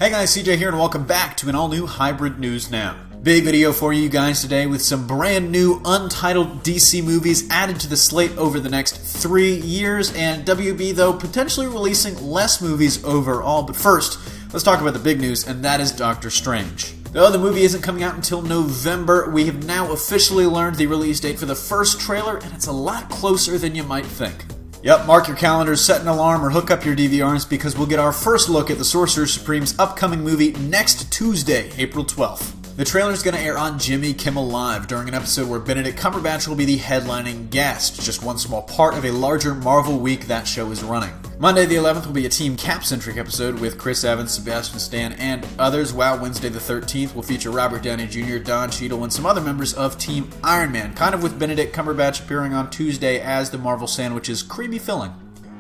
Hey guys, CJ here and welcome back to an all-new Hybrid News Now. Big video for you guys today with some brand new untitled DC movies added to the slate over the next 3 years, and WB though potentially releasing less movies overall. But first, let's talk about the big news, and that is Doctor Strange. Though the movie isn't coming out until November, we have now officially learned the release date for the first trailer, and it's a lot closer than you might think. Yep, mark your calendars, set an alarm, or hook up your DVRs because we'll get our first look at the Sorcerer Supreme's upcoming movie next Tuesday, April 12th. The trailer's going to air on Jimmy Kimmel Live during an episode where Benedict Cumberbatch will be the headlining guest, just one small part of a larger Marvel week that show is running. Monday the 11th will be a Team Cap-centric episode with Chris Evans, Sebastian Stan, and others, while Wednesday the 13th will feature Robert Downey Jr., Don Cheadle, and some other members of Team Iron Man, kind of with Benedict Cumberbatch appearing on Tuesday as the Marvel Sandwich's creamy filling.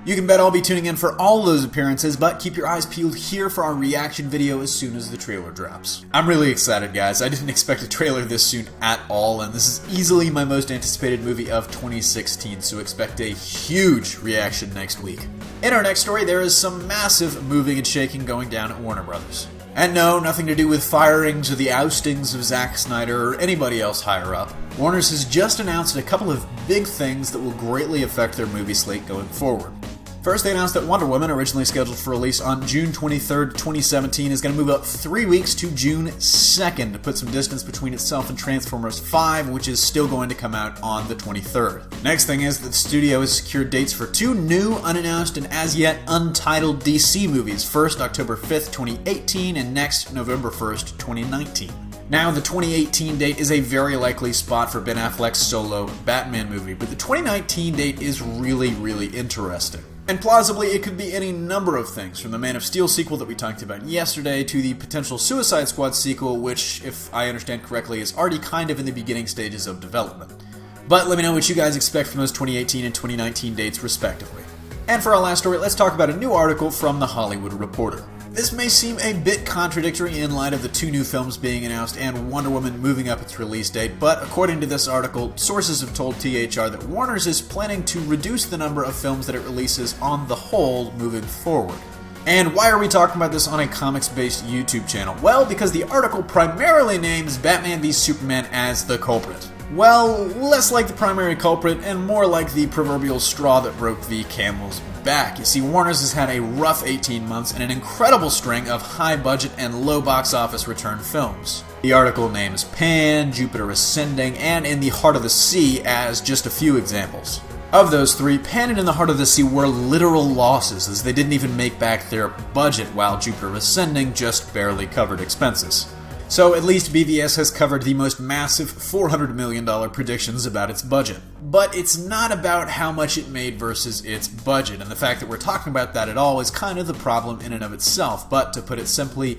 You can bet I'll be tuning in for all those appearances, but keep your eyes peeled here for our reaction video as soon as the trailer drops. I'm really excited, guys. I didn't expect a trailer this soon at all, and this is easily my most anticipated movie of 2016, so expect a huge reaction next week. In our next story, there is some massive moving and shaking going down at Warner Brothers. And no, nothing to do with firings or the oustings of Zack Snyder or anybody else higher up. Warner's has just announced a couple of big things that will greatly affect their movie slate going forward. First, they announced that Wonder Woman, originally scheduled for release on June 23rd, 2017, is going to move up 3 weeks to June 2nd to put some distance between itself and Transformers 5, which is still going to come out on the 23rd. Next thing is that the studio has secured dates for 2 new, unannounced, and as yet untitled DC movies. First, October 5th, 2018, and next, November 1st, 2019. Now, the 2018 date is a very likely spot for Ben Affleck's solo Batman movie, but the 2019 date is really interesting. And plausibly, it could be any number of things, from the Man of Steel sequel that we talked about yesterday to the potential Suicide Squad sequel, which, if I understand correctly, is already kind of in the beginning stages of development. But let me know what you guys expect from those 2018 and 2019 dates, respectively. And for our last story, let's talk about a new article from The Hollywood Reporter. This may seem a bit contradictory in light of the 2 new films being announced and Wonder Woman moving up its release date, but according to this article, sources have told THR that Warner's is planning to reduce the number of films that it releases on the whole moving forward. And why are we talking about this on a comics-based YouTube channel? Well, because the article primarily names Batman v Superman as the culprit. Well, less like the primary culprit and more like the proverbial straw that broke the camel's back. You see, Warner's has had a rough 18 months and an incredible string of high-budget and low box office return films. The article names Pan, Jupiter Ascending, and In the Heart of the Sea as just a few examples. Of those 3, Pan and In the Heart of the Sea were literal losses, as they didn't even make back their budget, while Jupiter Ascending just barely covered expenses. So at least BVS has covered the most massive $400 million predictions about its budget. But it's not about how much it made versus its budget, and the fact that we're talking about that at all is kind of the problem in and of itself. But to put it simply,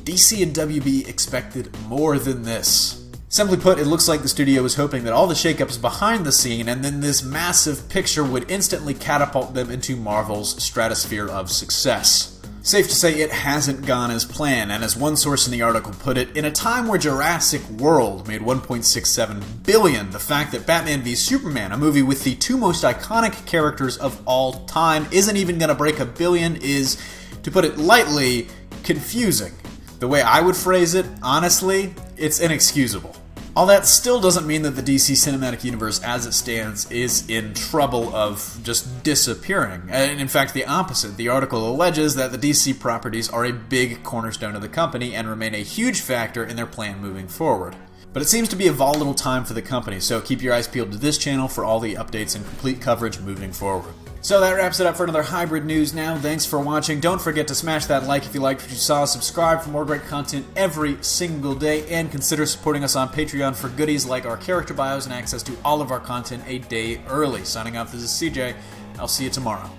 DC and WB expected more than this. Simply put, it looks like the studio was hoping that all the shakeups behind the scene and then this massive picture would instantly catapult them into Marvel's stratosphere of success. Safe to say it hasn't gone as planned, and as one source in the article put it, in a time where Jurassic World made $1.67 billion, the fact that Batman v Superman, a movie with the 2 most iconic characters of all time, isn't even going to break $1 billion is, to put it lightly, confusing. The way I would phrase it, honestly, it's inexcusable. All that still doesn't mean that the DC Cinematic Universe as it stands is in trouble of just disappearing. And in fact, the opposite. The article alleges that the DC properties are a big cornerstone of the company and remain a huge factor in their plan moving forward. But it seems to be a volatile time for the company, so keep your eyes peeled to this channel for all the updates and complete coverage moving forward. So that wraps it up for another Hybrid News Now. Thanks for watching. Don't forget to smash that like if you liked what you saw, subscribe for more great content every single day, and consider supporting us on Patreon for goodies like our character bios and access to all of our content a day early. Signing off, this is CJ. I'll see you tomorrow.